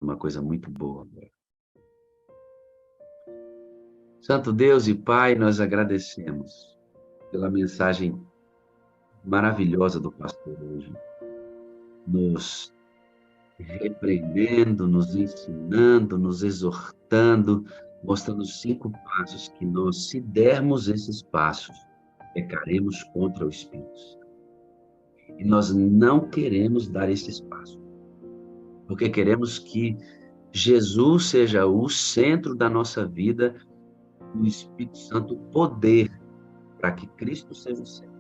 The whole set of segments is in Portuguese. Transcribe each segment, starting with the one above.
uma coisa muito boa agora. Santo Deus e Pai, nós agradecemos pela mensagem maravilhosa do pastor hoje, nos repreendendo, nos ensinando, nos exortando, mostrando os 5 passos que nós, se dermos esses passos, pecaremos contra o Espírito Santo. E nós não queremos dar esses passos, porque queremos que Jesus seja o centro da nossa vida, o Espírito Santo o poder para que Cristo seja o centro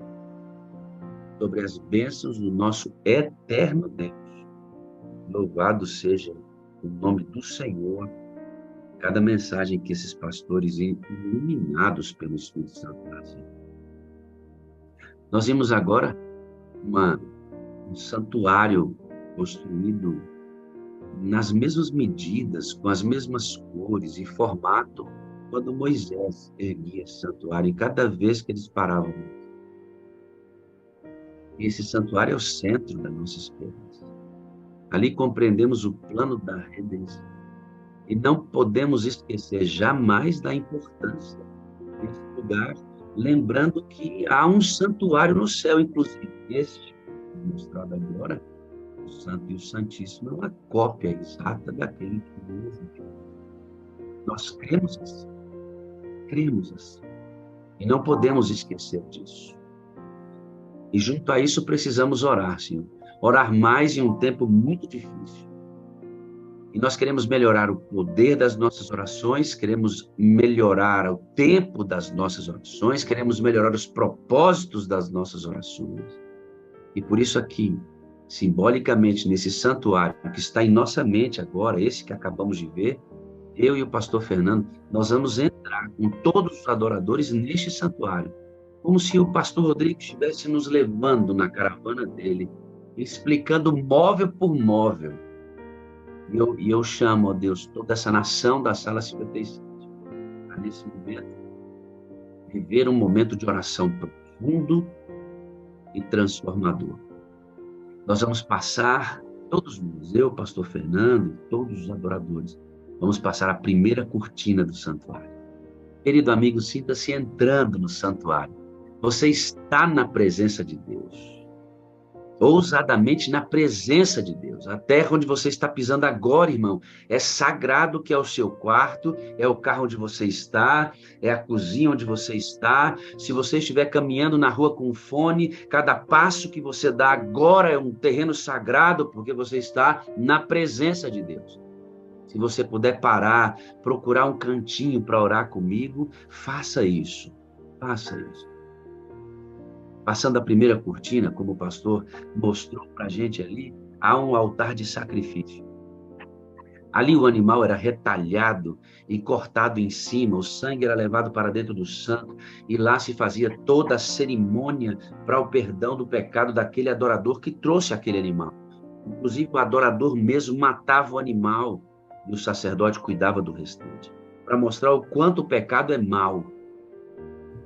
sobre as bênçãos do nosso eterno Deus. Louvado seja o nome do Senhor. Cada mensagem que esses pastores, iluminados pelo Espírito Santo, trazem. Nós vimos agora um santuário construído nas mesmas medidas, com as mesmas cores e formato, quando Moisés erguia esse santuário, e cada vez que eles paravam. Esse santuário é o centro da nossa esperança. Ali compreendemos o plano da redenção. E não podemos esquecer jamais da importância desse lugar, lembrando que há um santuário no céu, inclusive este, mostrado agora, o Santo e o Santíssimo, é uma cópia exata daquele que nos viu. Nós cremos assim. Cremos assim. E não podemos esquecer disso. E junto a isso precisamos orar, Senhor. Orar mais em um tempo muito difícil. E nós queremos melhorar o poder das nossas orações, queremos melhorar o tempo das nossas orações, queremos melhorar os propósitos das nossas orações. E por isso aqui, simbolicamente, nesse santuário que está em nossa mente agora, esse que acabamos de ver, eu e o pastor Fernando, nós vamos entrar com todos os adoradores neste santuário, como se o pastor Rodrigo estivesse nos levando na caravana dele, explicando móvel por móvel. E eu chamo, ó Deus, toda essa nação da Sala 57, a nesse momento, viver um momento de oração profundo e transformador. Nós vamos passar, todos nós, eu, pastor Fernando, todos os adoradores, vamos passar a primeira cortina do santuário. Querido amigo, sinta-se entrando no santuário. Você está na presença de Deus. Ousadamente na presença de Deus. A terra onde você está pisando agora, irmão, é sagrado, que é o seu quarto, é o carro onde você está, é a cozinha onde você está. Se você estiver caminhando na rua com fone, cada passo que você dá agora é um terreno sagrado, porque você está na presença de Deus. Se você puder parar, procurar um cantinho para orar comigo, faça isso. Faça isso. Passando a primeira cortina, como o pastor mostrou para a gente ali, há um altar de sacrifício. Ali o animal era retalhado e cortado em cima, o sangue era levado para dentro do santo, e lá se fazia toda a cerimônia para o perdão do pecado daquele adorador que trouxe aquele animal. Inclusive o adorador mesmo matava o animal, e o sacerdote cuidava do restante, para mostrar o quanto o pecado é mau.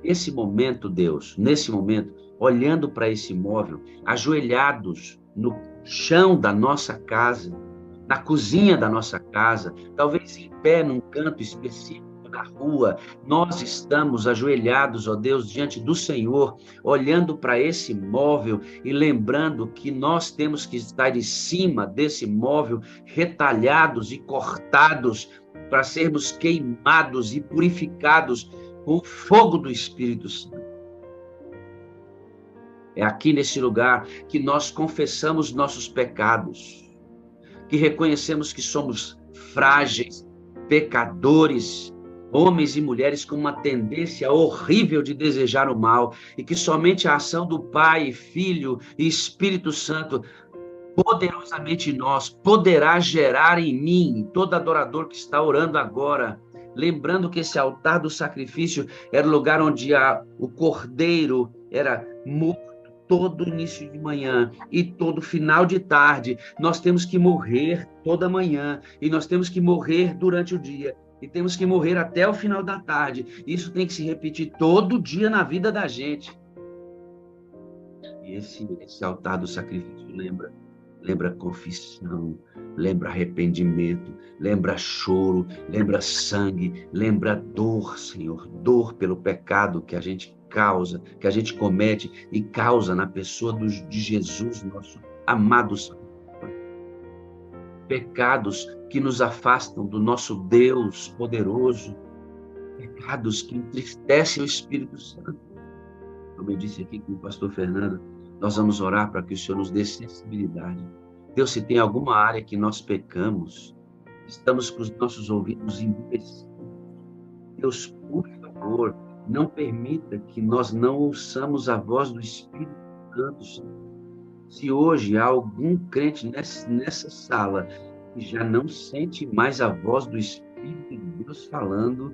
Nesse momento, Deus, nesse momento, olhando para esse móvel, ajoelhados no chão da nossa casa, na cozinha da nossa casa, talvez em pé num canto específico da rua, nós estamos ajoelhados, ó Deus, diante do Senhor, olhando para esse móvel e lembrando que nós temos que estar em cima desse móvel, retalhados e cortados, para sermos queimados e purificados com o fogo do Espírito Santo. É aqui nesse lugar que nós confessamos nossos pecados, que reconhecemos que somos frágeis, pecadores, homens e mulheres com uma tendência horrível de desejar o mal, e que somente a ação do Pai, Filho e Espírito Santo, poderosamente em nós, poderá gerar em mim, todo adorador que está orando agora, lembrando que esse altar do sacrifício era o lugar onde o cordeiro era morto todo início de manhã e todo final de tarde. Nós temos que morrer toda manhã, e nós temos que morrer durante o dia, e temos que morrer até o final da tarde. Isso tem que se repetir todo dia na vida da gente. E esse altar do sacrifício lembra confissão, lembra arrependimento, lembra choro, lembra sangue, lembra dor, Senhor, dor pelo pecado que a gente causa, que a gente comete e causa na pessoa de Jesus, nosso amado Salvador. Pecados que nos afastam do nosso Deus poderoso, pecados que entristecem o Espírito Santo. Como eu disse aqui com o pastor Fernando, nós vamos orar para que o Senhor nos dê sensibilidade. Deus, se tem alguma área que nós pecamos, estamos com os nossos ouvidos endurecidos. Deus, por favor, não permita que nós não ouçamos a voz do Espírito Santo. Se hoje há algum crente nessa sala que já não sente mais a voz do Espírito de Deus falando,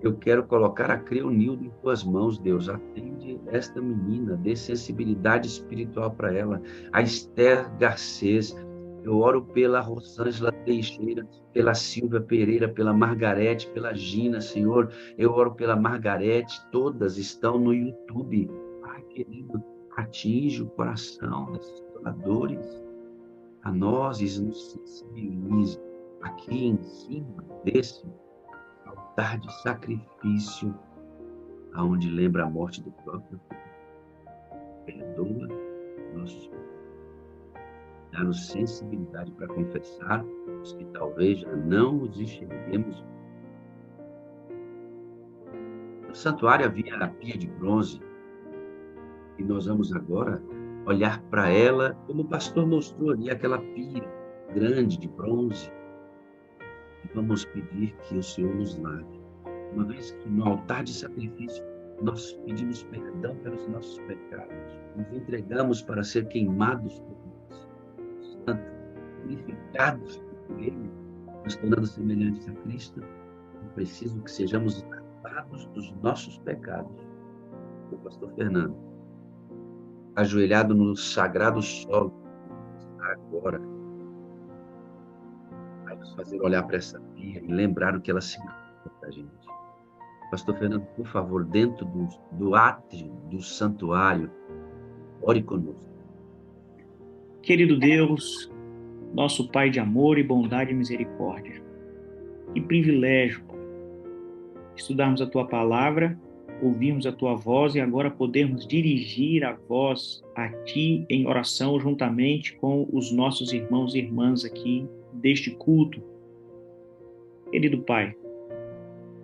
eu quero colocar a Creonildo em tuas mãos, Deus. Atende esta menina, dê sensibilidade espiritual para ela. A Esther Garcês, eu oro pela Rosângela Teixeira, pela Silvia Pereira, pela Margarete, pela Gina, Senhor. Eu oro pela Margarete, todas estão no YouTube. Pai querido, atinge o coração desses doadores. A nós e nos sensibilize aqui em cima desse altar de sacrifício, aonde lembra a morte do próprio Filho. Perdoa nossos pecados. Dá-nos sensibilidade para confessar os que talvez já não os enxerguemos. No santuário havia a pia de bronze, e nós vamos agora olhar para ela, como o pastor mostrou ali, aquela pia grande de bronze, e vamos pedir que o Senhor nos lave. Uma vez que no altar de sacrifício nós pedimos perdão pelos nossos pecados, nos entregamos para ser queimados por Deus, santo, purificados por Ele, nos tornando semelhantes a Cristo, é preciso que sejamos lavados dos nossos pecados. O pastor Fernando, ajoelhado no sagrado solo, agora, vai nos fazer olhar para essa pia e lembrar o que ela significa para a gente. Pastor Fernando, por favor, dentro do átrio do santuário, ore conosco. Querido Deus, nosso Pai de amor e bondade e misericórdia, que privilégio, Pai, estudarmos a Tua palavra, ouvirmos a Tua voz e agora podermos dirigir a voz a Ti em oração juntamente com os nossos irmãos e irmãs aqui deste culto. Querido Pai,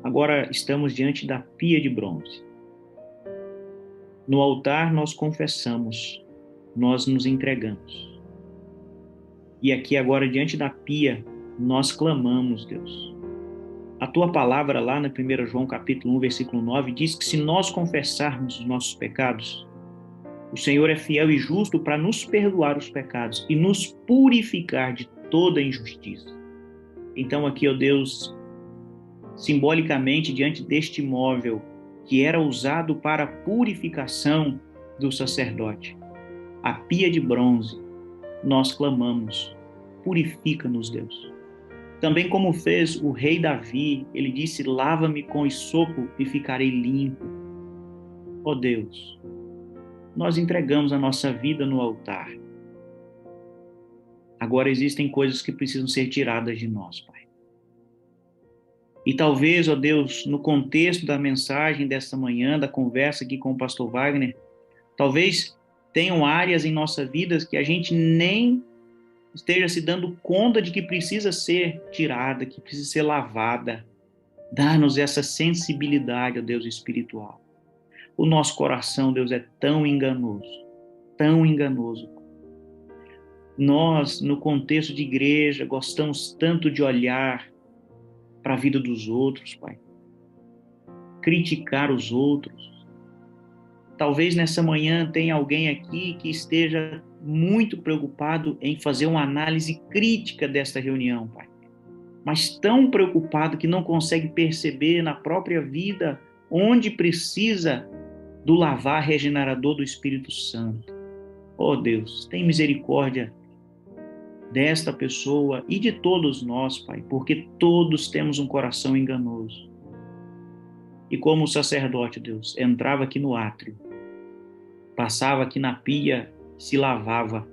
agora estamos diante da pia de bronze. No altar nós confessamos, nós nos entregamos. E aqui agora diante da pia nós clamamos, Deus. A Tua palavra lá na 1 João capítulo 1, versículo 9, diz que se nós confessarmos os nossos pecados, o Senhor é fiel e justo para nos perdoar os pecados e nos purificar de toda injustiça. Então aqui, ó Deus, simbolicamente diante deste móvel que era usado para a purificação do sacerdote, a pia de bronze, nós clamamos, purifica-nos, Deus. Também como fez o rei Davi, ele disse, lava-me com esopo e ficarei limpo. Ó Deus, nós entregamos a nossa vida no altar. Agora existem coisas que precisam ser tiradas de nós, Pai. E talvez, ó Deus, no contexto da mensagem desta manhã, da conversa aqui com o pastor Wagner, talvez tenham áreas em nossa vida que a gente nem esteja se dando conta de que precisa ser tirada, que precisa ser lavada. Dá-nos essa sensibilidade, ó Deus, espiritual. O nosso coração, Deus, é tão enganoso, tão enganoso. Nós, no contexto de igreja, gostamos tanto de olhar para a vida dos outros, Pai. Criticar os outros. Talvez nessa manhã tenha alguém aqui que esteja muito preocupado em fazer uma análise crítica desta reunião, Pai. Mas tão preocupado que não consegue perceber na própria vida onde precisa do lavar regenerador do Espírito Santo. Oh Deus, tem misericórdia desta pessoa e de todos nós, Pai, porque todos temos um coração enganoso. E como o sacerdote, Deus, entrava aqui no átrio, passava aqui na pia, se lavava,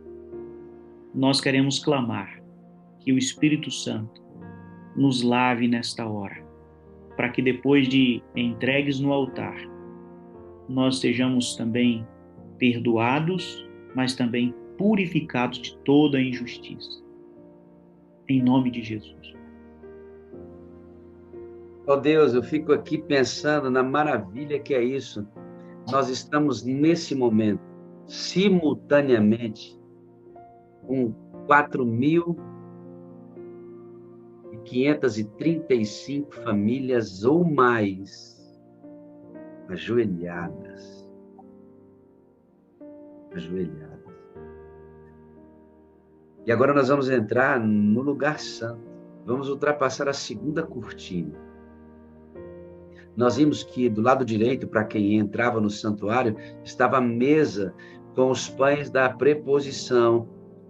nós queremos clamar que o Espírito Santo nos lave nesta hora, para que depois de entregues no altar, nós sejamos também perdoados, mas também purificados de toda a injustiça. Em nome de Jesus. Ó Deus, eu fico aqui pensando na maravilha que é isso. Nós estamos nesse momento, simultaneamente, com 4.535 famílias ou mais ajoelhadas. E agora nós vamos entrar no lugar santo. Vamos ultrapassar a segunda cortina. Nós vimos que do lado direito, para quem entrava no santuário, estava a mesa com os pães da preposição.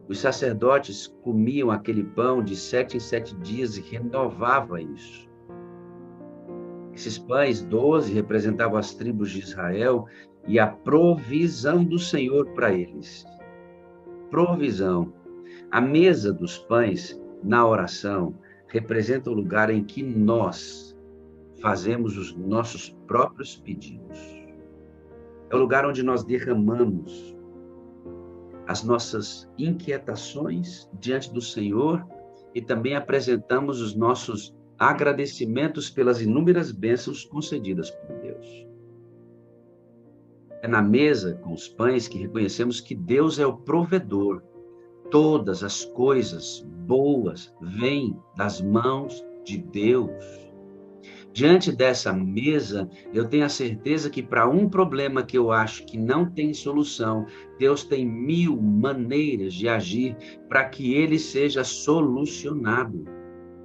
Os sacerdotes comiam aquele pão de 7 em 7 dias e renovava isso. Esses pães, 12, representavam as tribos de Israel e a provisão do Senhor para eles. Provisão. A mesa dos pães, na oração, representa o lugar em que nós fazemos os nossos próprios pedidos. É o lugar onde nós derramamos as nossas inquietações diante do Senhor e também apresentamos os nossos agradecimentos pelas inúmeras bênçãos concedidas por Deus. É na mesa com os pães que reconhecemos que Deus é o provedor. Todas as coisas boas vêm das mãos de Deus. Diante dessa mesa, eu tenho a certeza que para um problema que eu acho que não tem solução, Deus tem 1000 maneiras de agir para que ele seja solucionado.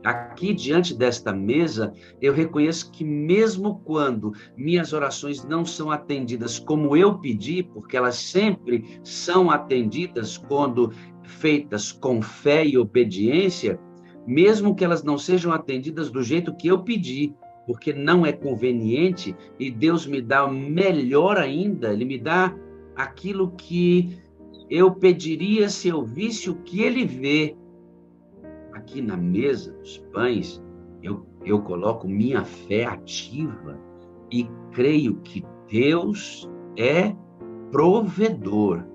Aqui, diante desta mesa, eu reconheço que mesmo quando minhas orações não são atendidas como eu pedi, porque elas sempre são atendidas quando feitas com fé e obediência, mesmo que elas não sejam atendidas do jeito que eu pedi, porque não é conveniente, e Deus me dá melhor ainda, Ele me dá aquilo que eu pediria se eu visse o que Ele vê. Aqui na mesa dos pães, eu coloco minha fé ativa e creio que Deus é provedor.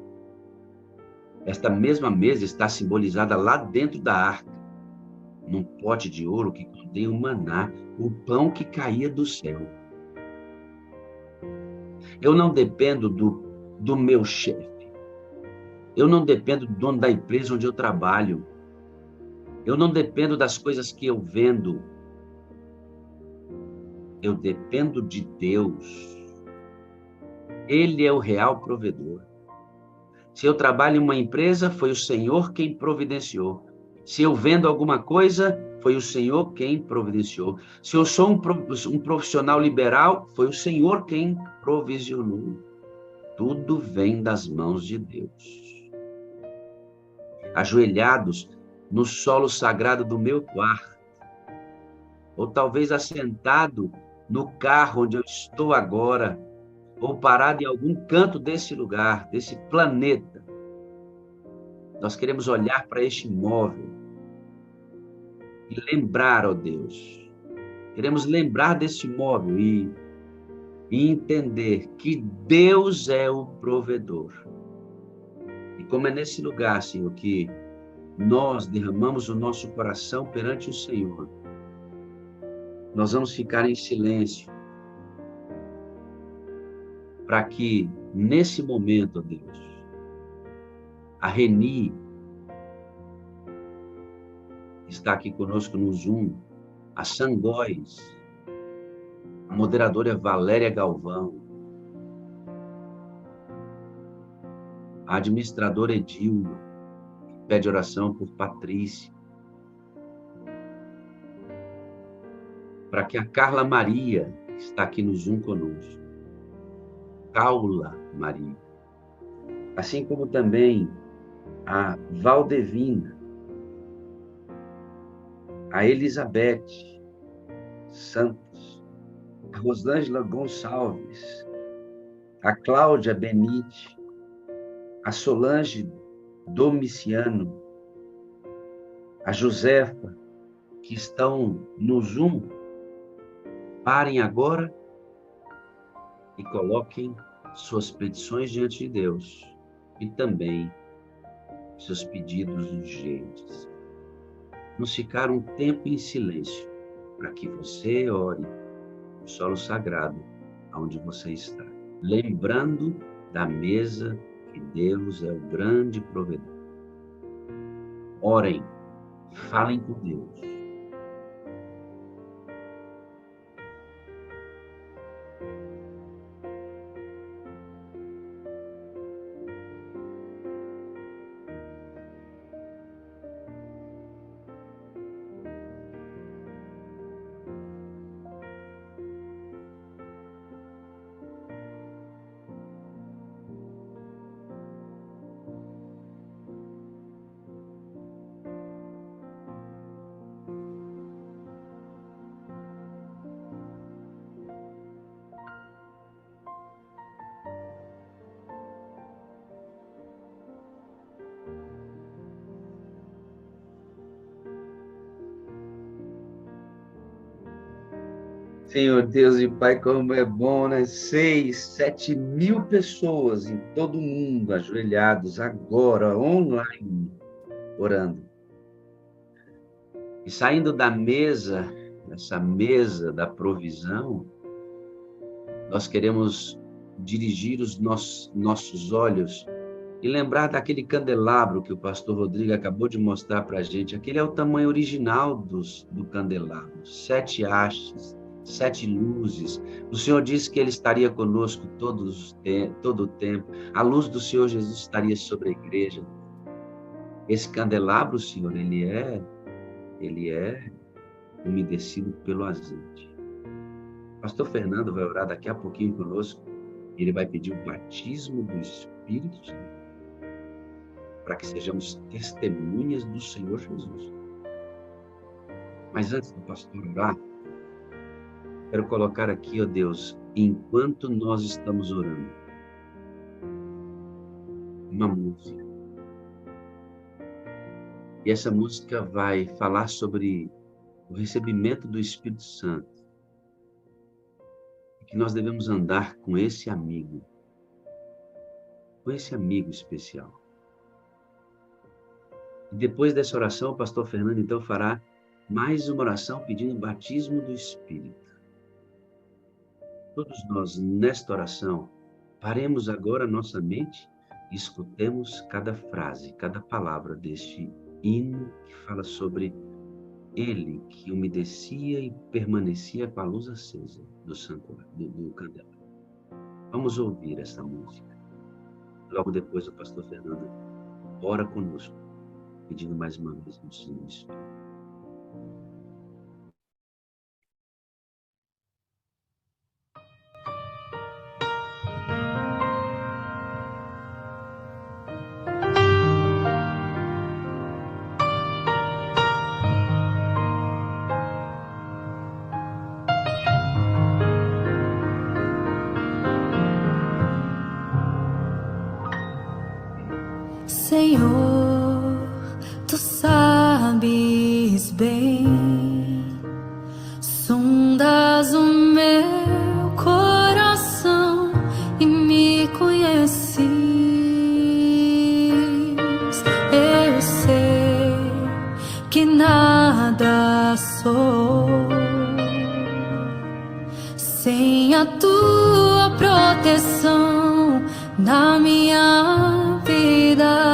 Esta mesma mesa está simbolizada lá dentro da arca, num pote de ouro que contém o maná, o pão que caía do céu. Eu não dependo do meu chefe. Eu não dependo do dono da empresa onde eu trabalho. Eu não dependo das coisas que eu vendo. Eu dependo de Deus. Ele é o real provedor. Se eu trabalho em uma empresa, foi o Senhor quem providenciou. Se eu vendo alguma coisa, foi o Senhor quem providenciou. Se eu sou um profissional liberal, foi o Senhor quem provisionou. Tudo vem das mãos de Deus. Ajoelhados no solo sagrado do meu quarto, ou talvez assentado no carro onde eu estou agora, ou parado em algum canto desse lugar, desse planeta, nós queremos olhar para este imóvel e lembrar, ó Deus, queremos lembrar deste imóvel e entender que Deus é o provedor. E como é nesse lugar, Senhor, que nós derramamos o nosso coração perante o Senhor, nós vamos ficar em silêncio para que, nesse momento, ó Deus, a Reni está aqui conosco no Zoom, a Sangóis, a moderadora Valéria Galvão, a administradora Edilma, pede oração por Patrícia, para que a Carla Maria, que está aqui no Zoom conosco, Paula Maria, assim como também a Valdevina, a Elizabeth Santos, a Rosângela Gonçalves, a Cláudia Benite, a Solange Domiciano, a Josefa, que estão no Zoom, parem agora e coloquem suas petições diante de Deus e também seus pedidos urgentes. Vamos ficar um tempo em silêncio para que você ore no solo sagrado onde você está, lembrando da mesa que Deus é o grande provedor. Orem, falem com Deus. Senhor Deus e Pai, como é bom, né? 6, 7 mil pessoas em todo o mundo, ajoelhados agora, online, orando. E saindo da mesa, essa mesa da provisão, nós queremos dirigir os nossos olhos e lembrar daquele candelabro que o pastor Rodrigo acabou de mostrar para a gente. Aquele é o tamanho original do candelabro, 7 hastes, 7 luzes. O Senhor disse que Ele estaria conosco todo o tempo. A luz do Senhor Jesus estaria sobre a igreja. Esse candelabro, Senhor, ele é umedecido pelo azeite. Pastor Fernando vai orar daqui a pouquinho conosco. Ele vai pedir o batismo do Espírito Santo para que sejamos testemunhas do Senhor Jesus. Mas antes do pastor orar, quero colocar aqui, ó Deus, enquanto nós estamos orando, uma música. E essa música vai falar sobre o recebimento do Espírito Santo. E que nós devemos andar com esse amigo especial. E depois dessa oração, o pastor Fernando então fará mais uma oração pedindo o batismo do Espírito. Todos nós, nesta oração, paremos agora a nossa mente e escutemos cada frase, cada palavra deste hino que fala sobre Ele que umedecia e permanecia com a luz acesa do santuário, do candelabro. Vamos ouvir essa música. Logo depois o pastor Fernando ora conosco, pedindo mais uma vez no Senhor Espírito. Senhor, Tu sabes bem, sondas o meu coração e me conheces. Eu sei que nada sou sem a Tua proteção na minha vida.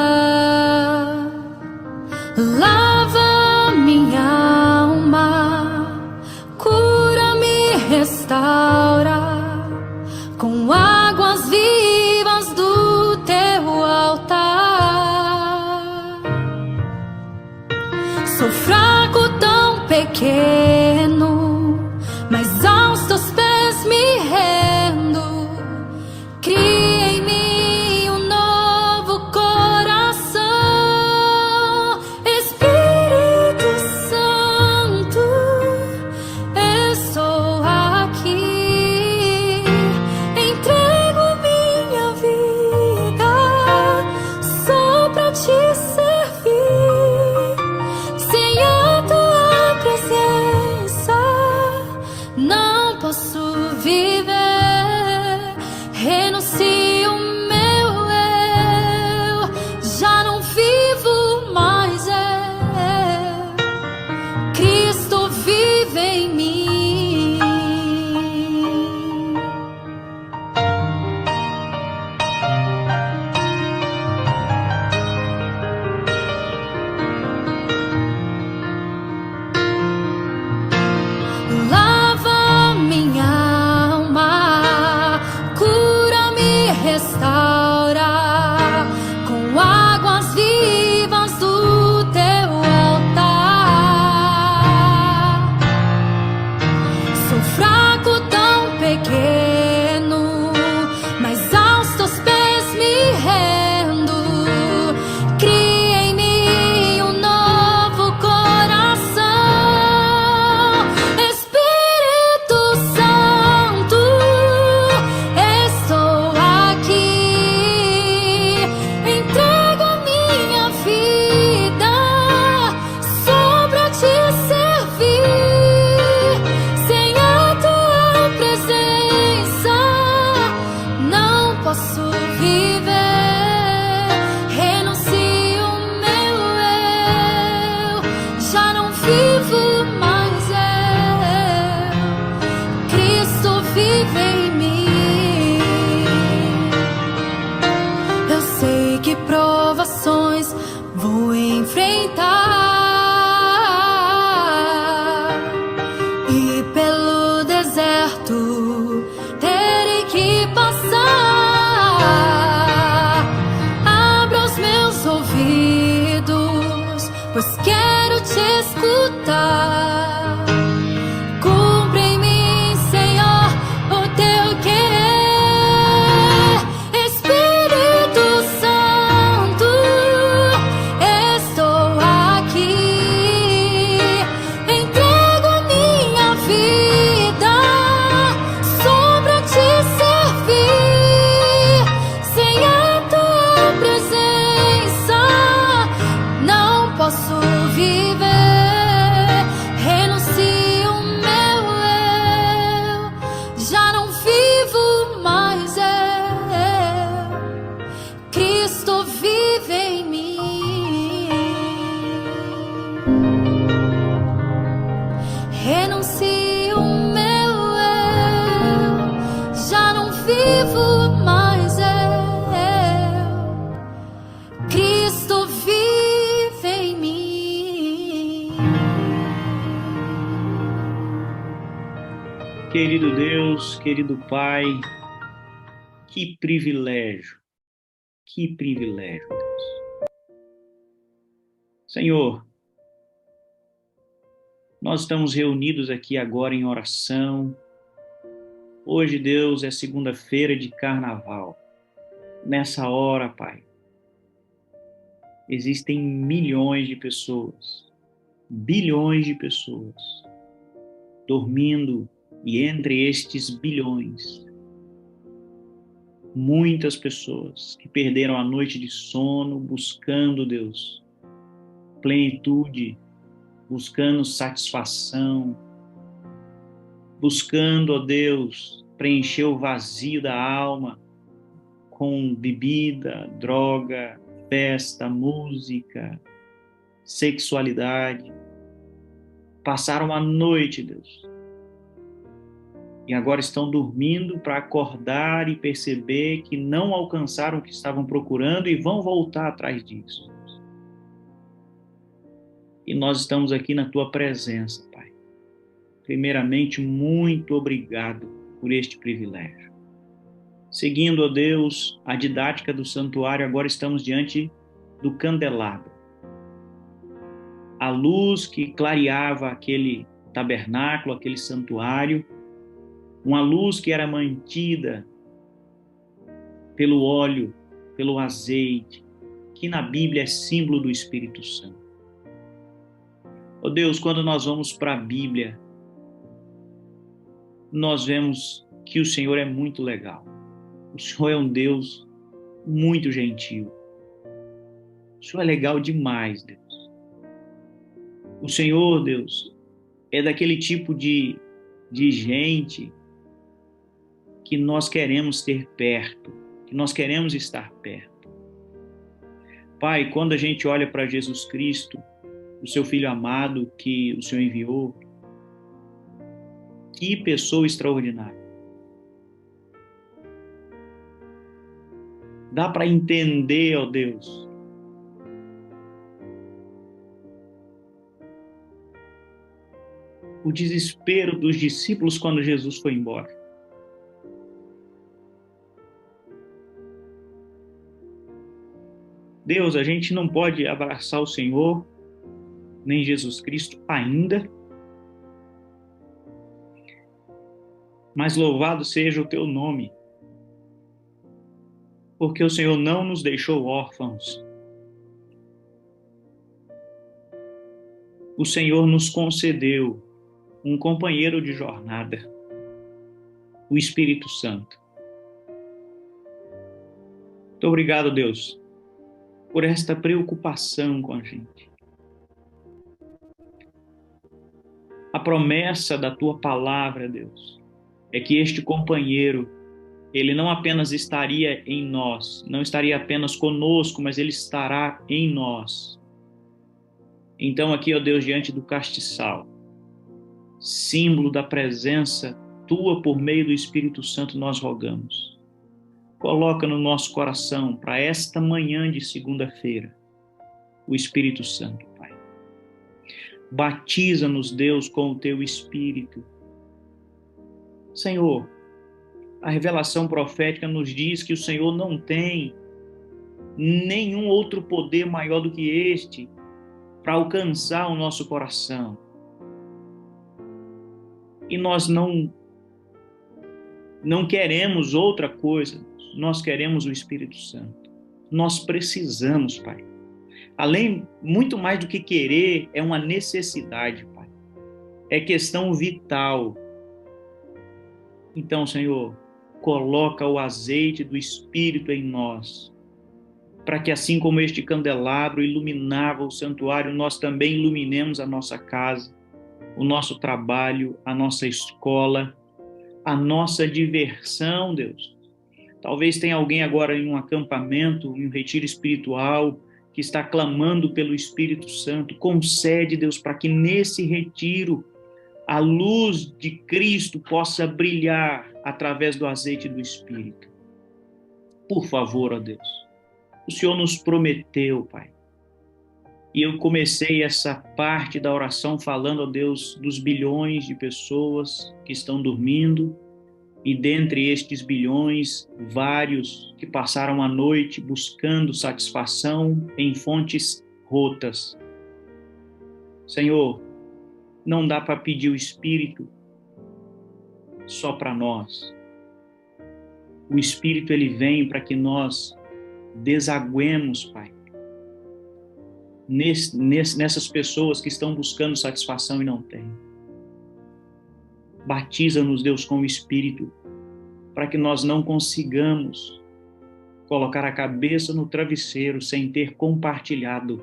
Lava minha alma, cura-me, restaura com águas vivas do Teu altar. Sou fraco, tão pequeno, mas aos Teus pés me rendo. Cria em mim um novo Querido Deus, querido Pai, que privilégio, Deus. Senhor, nós estamos reunidos aqui agora em oração. Hoje, Deus, é segunda-feira de carnaval. Nessa hora, Pai, existem milhões de pessoas, bilhões de pessoas, dormindo, e entre estes bilhões, muitas pessoas que perderam a noite de sono buscando, Deus, plenitude, buscando satisfação, buscando, ó Deus, preencher o vazio da alma com bebida, droga, festa, música, sexualidade. Passaram a noite, Deus, e agora estão dormindo para acordar e perceber que não alcançaram o que estavam procurando e vão voltar atrás disso. E nós estamos aqui na Tua presença, Pai. Primeiramente, muito obrigado por este privilégio. Seguindo, ó Deus, a didática do santuário, agora estamos diante do candelabro. A luz que clareava aquele tabernáculo, aquele santuário, uma luz que era mantida pelo óleo, pelo azeite, que na Bíblia é símbolo do Espírito Santo. Ó Deus, quando nós vamos para a Bíblia, nós vemos que o Senhor é muito legal. O Senhor é um Deus muito gentil. O Senhor é legal demais, Deus. O Senhor, Deus, é daquele tipo de gente que nós queremos ter perto, que nós queremos estar perto. Pai, quando a gente olha para Jesus Cristo, o seu Filho amado que o Senhor enviou, que pessoa extraordinária. Dá para entender, ó Deus, o desespero dos discípulos quando Jesus foi embora. Deus, a gente não pode abraçar o Senhor, nem Jesus Cristo ainda, mas louvado seja o Teu nome, porque o Senhor não nos deixou órfãos. O Senhor nos concedeu um companheiro de jornada, o Espírito Santo. Muito obrigado, Deus, por esta preocupação com a gente. A promessa da Tua palavra, Deus, é que este companheiro, ele não apenas estaria em nós, não estaria apenas conosco, mas ele estará em nós. Então aqui, ó Deus, diante do castiçal, símbolo da presença Tua por meio do Espírito Santo, nós rogamos. Coloca no nosso coração, para esta manhã de segunda-feira, o Espírito Santo, Pai. Batiza-nos, Deus, com o Teu Espírito. Senhor, a revelação profética nos diz que o Senhor não tem nenhum outro poder maior do que este para alcançar o nosso coração. E nós não queremos outra coisa, nós queremos o Espírito Santo. Nós precisamos, Pai. Além, muito mais do que querer, é uma necessidade, Pai. É questão vital. Então, Senhor, coloca o azeite do Espírito em nós, para que assim como este candelabro iluminava o santuário, nós também iluminemos a nossa casa, o nosso trabalho, a nossa escola, a nossa diversão, Deus. Talvez tenha alguém agora em um acampamento, em um retiro espiritual, que está clamando pelo Espírito Santo. Concede, Deus, para que nesse retiro a luz de Cristo possa brilhar através do azeite do Espírito. Por favor, ó Deus, o Senhor nos prometeu, Pai, E eu comecei essa parte da oração falando, ó Deus, dos bilhões de pessoas que estão dormindo, e dentre estes bilhões, vários que passaram a noite buscando satisfação em fontes rotas. Senhor, não dá para pedir o Espírito só para nós. O Espírito, ele vem para que nós desaguemos, Pai, nessas pessoas que estão buscando satisfação e não têm. Batiza-nos, Deus, com o Espírito, para que nós não consigamos colocar a cabeça no travesseiro sem ter compartilhado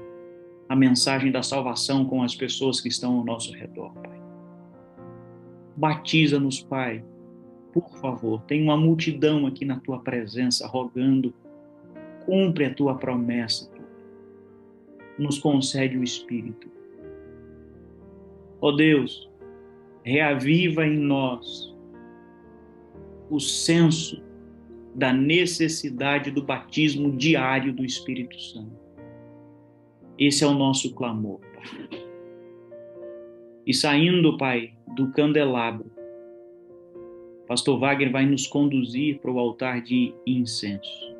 a mensagem da salvação com as pessoas que estão ao nosso redor, Pai. Batiza-nos, Pai, por favor. Tem uma multidão aqui na Tua presença rogando. Cumpre a Tua promessa, Pai. Nos concede o Espírito. Ó Deus, reaviva em nós o senso da necessidade do batismo diário do Espírito Santo. Esse é o nosso clamor, Pai. E saindo, Pai, do candelabro, Pastor Wagner vai nos conduzir para o altar de incenso.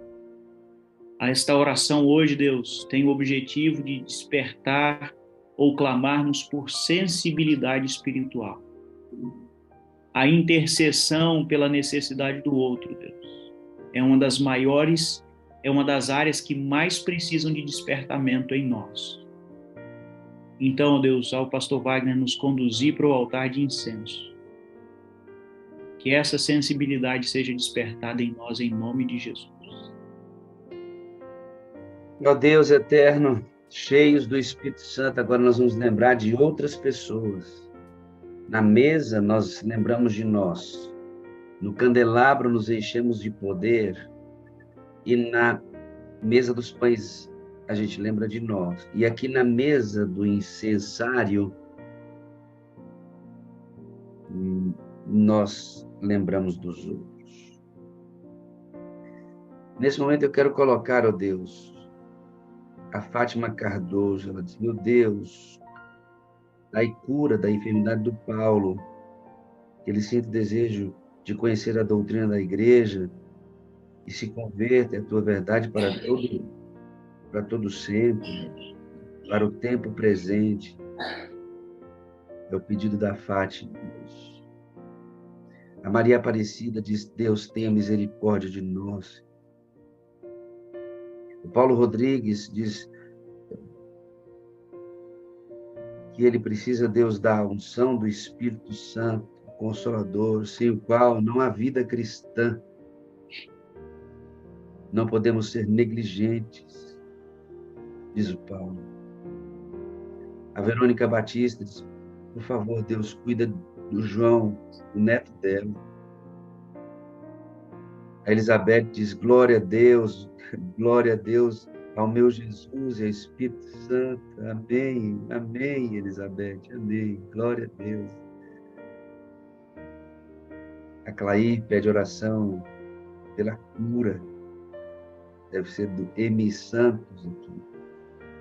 Esta oração hoje, Deus, tem o objetivo de despertar ou clamarmos por sensibilidade espiritual. A intercessão pela necessidade do outro, Deus, é uma das maiores, é uma das áreas que mais precisam de despertamento em nós. Então, Deus, ao pastor Wagner nos conduzir para o altar de incenso, que essa sensibilidade seja despertada em nós, em nome de Jesus. Ó Deus eterno, cheios do Espírito Santo, agora nós vamos lembrar de outras pessoas. Na mesa, nós lembramos de nós. No candelabro, nos enchemos de poder. E na mesa dos pães, a gente lembra de nós. E aqui na mesa do incensário, nós lembramos dos outros. Nesse momento, eu quero colocar, ó Deus, a Fátima Cardoso. Ela diz: meu Deus, dai cura da enfermidade do Paulo, que ele sinta o desejo de conhecer a doutrina da igreja e se converta à tua verdade para todo sempre, para o tempo presente. É o pedido da Fátima. A Maria Aparecida diz: Deus, tenha misericórdia de nós. O Paulo Rodrigues diz que ele precisa, Deus, da unção do Espírito Santo, o Consolador, sem o qual não há vida cristã. Não podemos ser negligentes, diz o Paulo. A Verônica Batista diz: por favor, Deus, cuida do João, o neto dela. A Elizabeth diz: glória a Deus, ao meu Jesus e ao Espírito Santo. Amém, amém, Elizabeth, amém, glória a Deus. A Clair pede oração pela cura. Deve ser do M. Santos aqui.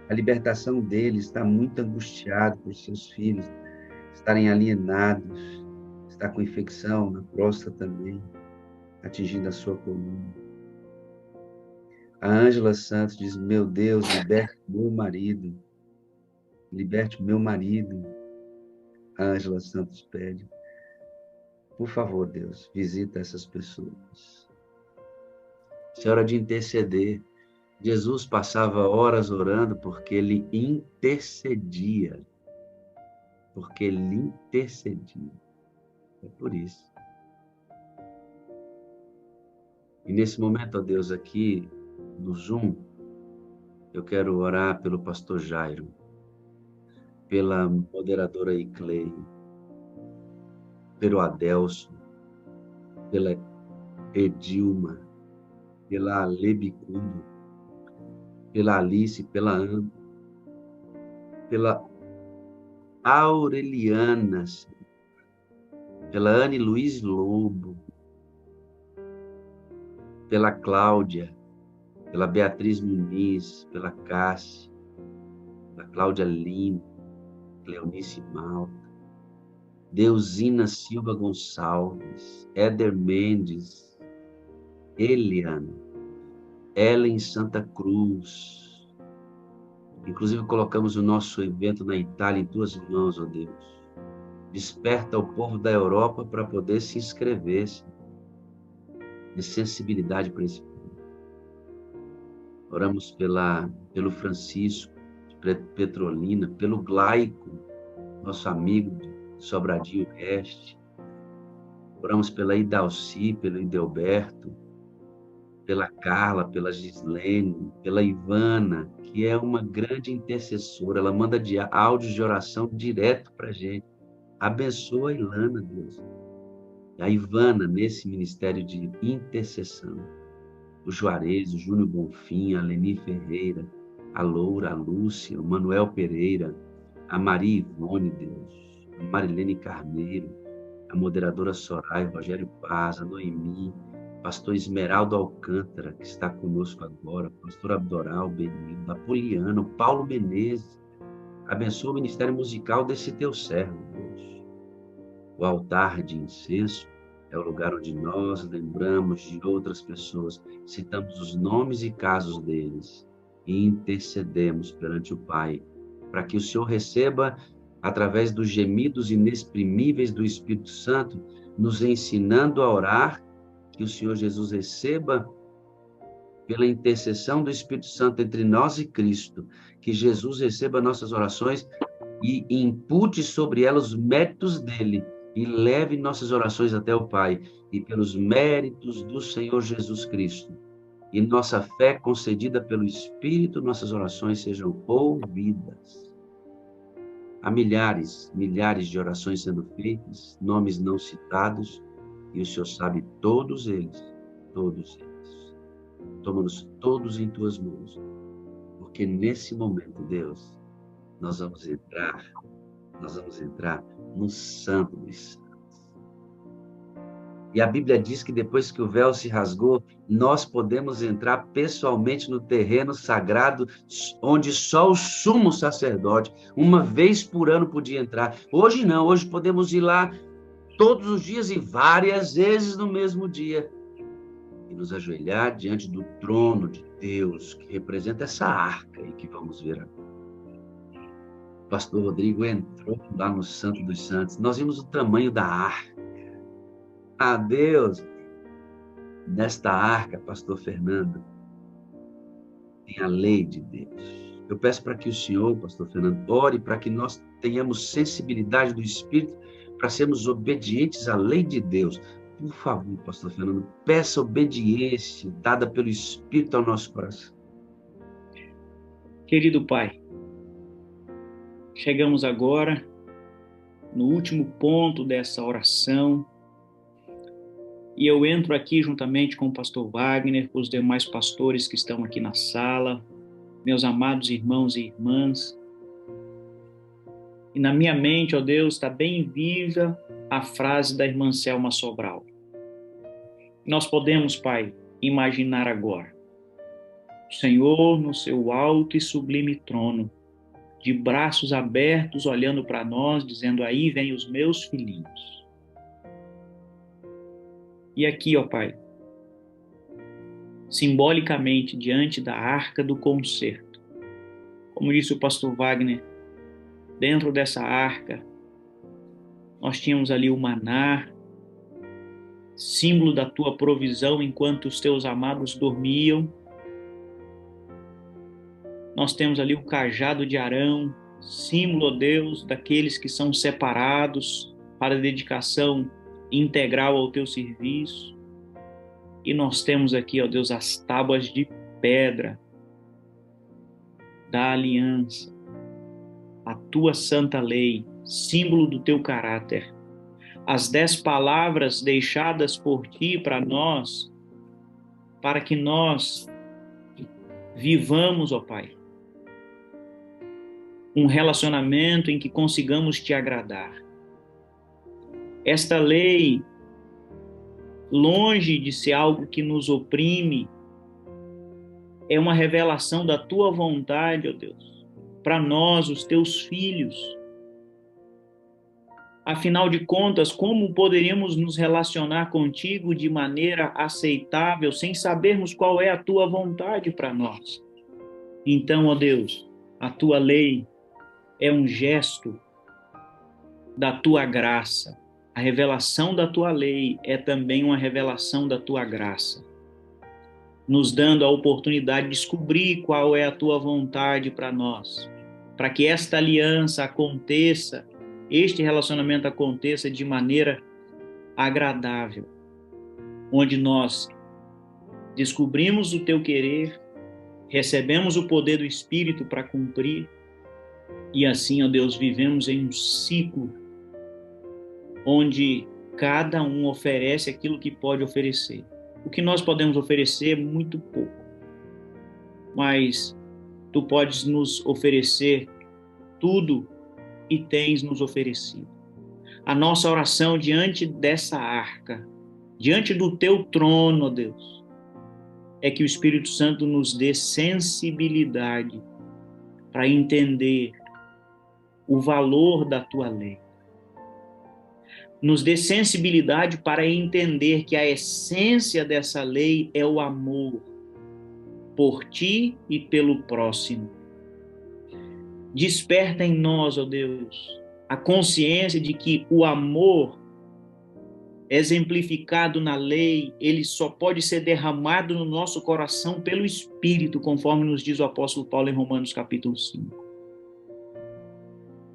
A libertação dele, está muito angustiado por seus filhos estarem alienados, está com infecção na próstata também, atingindo a sua coluna. A Ângela Santos diz: meu Deus, liberte meu marido. Liberte meu marido. A Ângela Santos pede. Por favor, Deus, visita essas pessoas. É hora de interceder. Jesus passava horas orando porque ele intercedia. Porque ele intercedia. É por isso. E nesse momento, ó Deus, aqui no Zoom, eu quero orar pelo pastor Jairo, pela moderadora Iclei, pelo Adelson, pela Edilma, pela Ale Bicudo, pela Alice, pela Ana, pela Aureliana, pela Anne Luiz Lobo, pela Cláudia, pela Beatriz Muniz, pela Cássia, Cláudia Lima, Cleonice Malta, Deusina Silva Gonçalves, Éder Mendes, Eliana, Ellen Santa Cruz. Inclusive colocamos o nosso evento na Itália em tuas mãos, ó Deus. Desperta o povo da Europa para poder se inscrever, de sensibilidade para esse povo. Oramos pelo Francisco, de Petrolina, pelo Glaico, nosso amigo de Sobradinho Oeste. Oramos pela Idalci, pelo Idelberto, pela Carla, pela Gislene, pela Ivana, que é uma grande intercessora. Ela manda áudios de oração direto para a gente. Abençoa a Ilana, Deus. A Ivana, nesse ministério de intercessão. O Juarez, o Júnior Bonfim, a Leni Ferreira, a Loura, a Lúcia, o Manuel Pereira, a Maria Ivone, Deus, a Marilene Carneiro, a moderadora Soraya, o Rogério Paz, a Noemi, pastor Esmeraldo Alcântara, que está conosco agora, pastor Abdoral Benito, a Poliana, o Paulo Menezes. Abençoa o ministério musical desse teu servo, Deus. O altar de incenso é o lugar onde nós lembramos de outras pessoas, citamos os nomes e casos deles e intercedemos perante o Pai, para que o Senhor receba, através dos gemidos inexprimíveis do Espírito Santo, nos ensinando a orar, que o Senhor Jesus receba, pela intercessão do Espírito Santo entre nós e Cristo, que Jesus receba nossas orações e impute sobre elas os méritos dele, e leve nossas orações até o Pai, e pelos méritos do Senhor Jesus Cristo, e nossa fé concedida pelo Espírito, nossas orações sejam ouvidas. Há milhares de orações sendo feitas, nomes não citados, e o Senhor sabe todos eles, todos eles. Toma-nos todos em tuas mãos, porque nesse momento, Deus, nós vamos entrar no Santo dos Santos. E a Bíblia diz que depois que o véu se rasgou, nós podemos entrar pessoalmente no terreno sagrado, onde só o sumo sacerdote, uma vez por ano, podia entrar. Hoje não, hoje podemos ir lá todos os dias e várias vezes no mesmo dia, e nos ajoelhar diante do trono de Deus, que representa essa arca aí que vamos ver agora. O pastor Rodrigo entrou lá no Santo dos Santos. Nós vimos o tamanho da arca. Ah, Deus! Nesta arca, pastor Fernando, tem a lei de Deus. Eu peço para que o senhor, pastor Fernando, ore para que nós tenhamos sensibilidade do Espírito para sermos obedientes à lei de Deus. Por favor, pastor Fernando, peça obediência dada pelo Espírito ao nosso coração. Querido Pai, chegamos agora no último ponto dessa oração, e eu entro aqui juntamente com o pastor Wagner, com os demais pastores que estão aqui na sala, meus amados irmãos e irmãs, e na minha mente, ó Deus, está bem viva a frase da irmã Selma Sobral. Nós podemos, Pai, imaginar agora o Senhor no seu alto e sublime trono, de braços abertos, olhando para nós, dizendo: aí vem os meus filhinhos. E aqui, ó Pai, simbolicamente, diante da arca do concerto, como disse o pastor Wagner, dentro dessa arca, nós tínhamos ali o maná, símbolo da tua provisão enquanto os teus amados dormiam. Nós temos ali o cajado de Arão, símbolo, ó Deus, daqueles que são separados para dedicação integral ao teu serviço. E nós temos aqui, ó Deus, as tábuas de pedra da aliança, a tua santa lei, símbolo do teu caráter. As 10 palavras deixadas por ti para nós, para que nós vivamos, ó Pai, um relacionamento em que consigamos te agradar. Esta lei, longe de ser algo que nos oprime, é uma revelação da tua vontade, ó Deus, para nós, os teus filhos. Afinal de contas, como poderíamos nos relacionar contigo de maneira aceitável sem sabermos qual é a tua vontade para nós? Então, ó Deus, a tua lei é um gesto da tua graça. A revelação da tua lei é também uma revelação da tua graça, nos dando a oportunidade de descobrir qual é a tua vontade para nós, para que esta aliança aconteça, este relacionamento aconteça de maneira agradável, onde nós descobrimos o teu querer, recebemos o poder do Espírito para cumprir, e assim, ó Deus, vivemos em um ciclo onde cada um oferece aquilo que pode oferecer. O que nós podemos oferecer é muito pouco, mas tu podes nos oferecer tudo e tens nos oferecido. A nossa oração diante dessa arca, diante do teu trono, ó Deus, é que o Espírito Santo nos dê sensibilidade para entender o valor da tua lei. Nos dê sensibilidade para entender que a essência dessa lei é o amor por ti e pelo próximo. Desperta em nós, ó Deus, a consciência de que o amor exemplificado na lei, ele só pode ser derramado no nosso coração pelo Espírito, conforme nos diz o apóstolo Paulo em Romanos capítulo 5.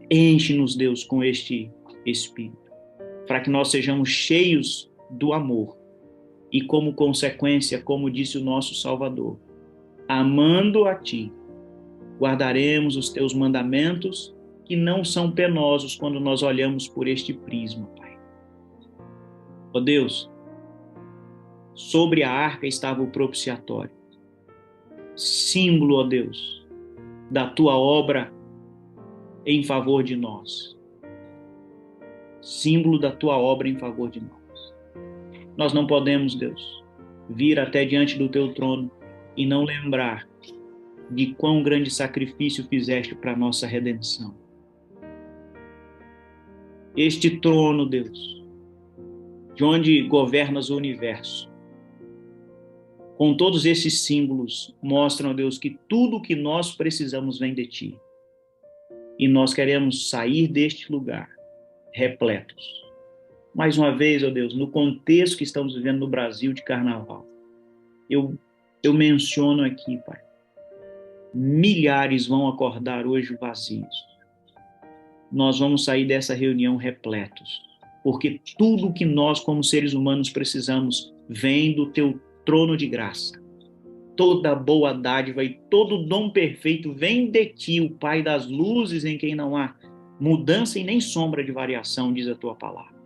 Enche-nos, Deus, com este Espírito, para que nós sejamos cheios do amor e, como consequência, como disse o nosso Salvador, amando a ti, guardaremos os teus mandamentos, que não são penosos quando nós olhamos por este prisma, Pai. Ó Deus, sobre a arca estava o propiciatório, símbolo, ó Deus, da tua obra em favor de nós. Símbolo da tua obra em favor de nós. Nós não podemos, Deus, vir até diante do teu trono e não lembrar de quão grande sacrifício fizeste para a nossa redenção. Este trono, Deus, de onde governas o universo, com todos esses símbolos, mostram, Deus, que tudo o que nós precisamos vem de ti. E nós queremos sair deste lugar repletos. Mais uma vez, ó Deus, no contexto que estamos vivendo no Brasil de carnaval, eu menciono aqui, Pai, milhares vão acordar hoje vazios. Nós vamos sair dessa reunião repletos, porque tudo que nós, como seres humanos, precisamos vem do teu trono de graça. Toda boa dádiva e todo dom perfeito vem de ti, o Pai das luzes, em quem não há mudança e nem sombra de variação, diz a tua palavra.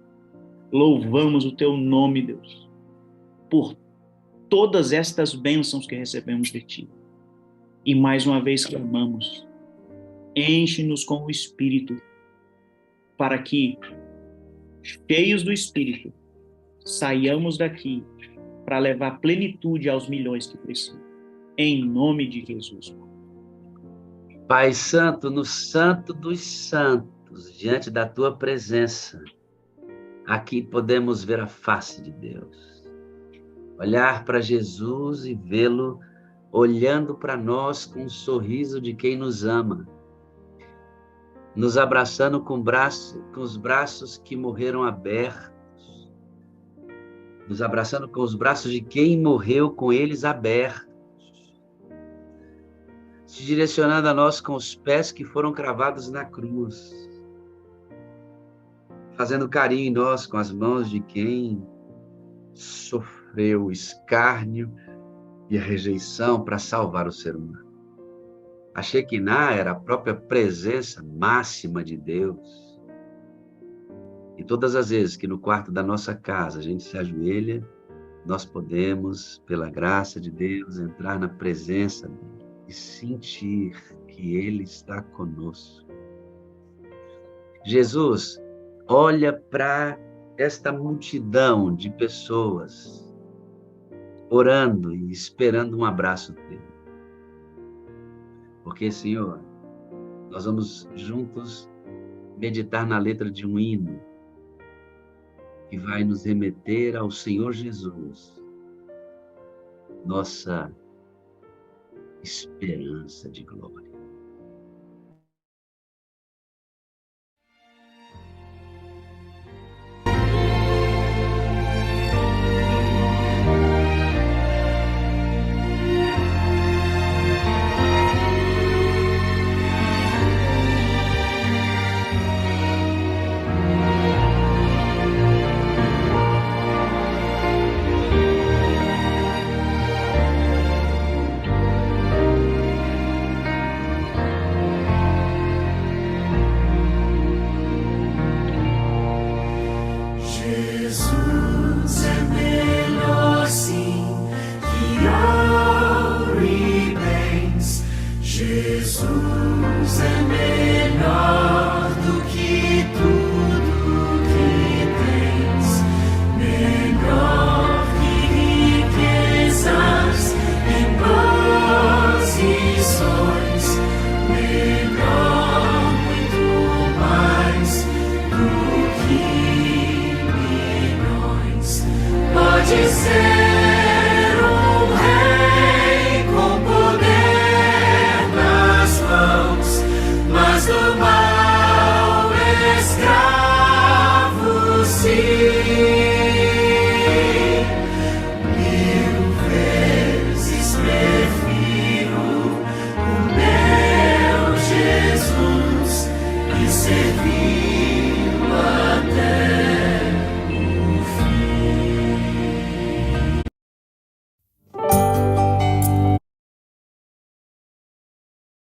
Louvamos o teu nome, Deus, por todas estas bênçãos que recebemos de ti. E mais uma vez clamamos, enche-nos com o Espírito, para que, cheios do Espírito, saiamos daqui para levar plenitude aos milhões que precisam. Em nome de Jesus. Pai Santo, no Santo dos Santos, diante da tua presença, aqui podemos ver a face de Deus. Olhar para Jesus e vê-lo olhando para nós com um sorriso de quem nos ama, nos abraçando com os braços que morreram abertos, nos abraçando com os braços de quem morreu com eles abertos, se direcionando a nós com os pés que foram cravados na cruz, fazendo carinho em nós com as mãos de quem sofreu escárnio e a rejeição para salvar o ser humano. A Shekinah era a própria presença máxima de Deus. E todas as vezes que no quarto da nossa casa a gente se ajoelha, nós podemos, pela graça de Deus, entrar na presença dele e sentir que ele está conosco. Jesus, olha para esta multidão de pessoas orando e esperando um abraço dele. Porque, Senhor, Nós vamos juntos meditar na letra de um hino que vai nos remeter ao Senhor Jesus, nossa esperança de glória. Jesus é melhor sim que ouro e bens. Jesus é melhor do que tudo que tens. Melhor que riquezas e posições. Melhor, muito mais do que pode ser.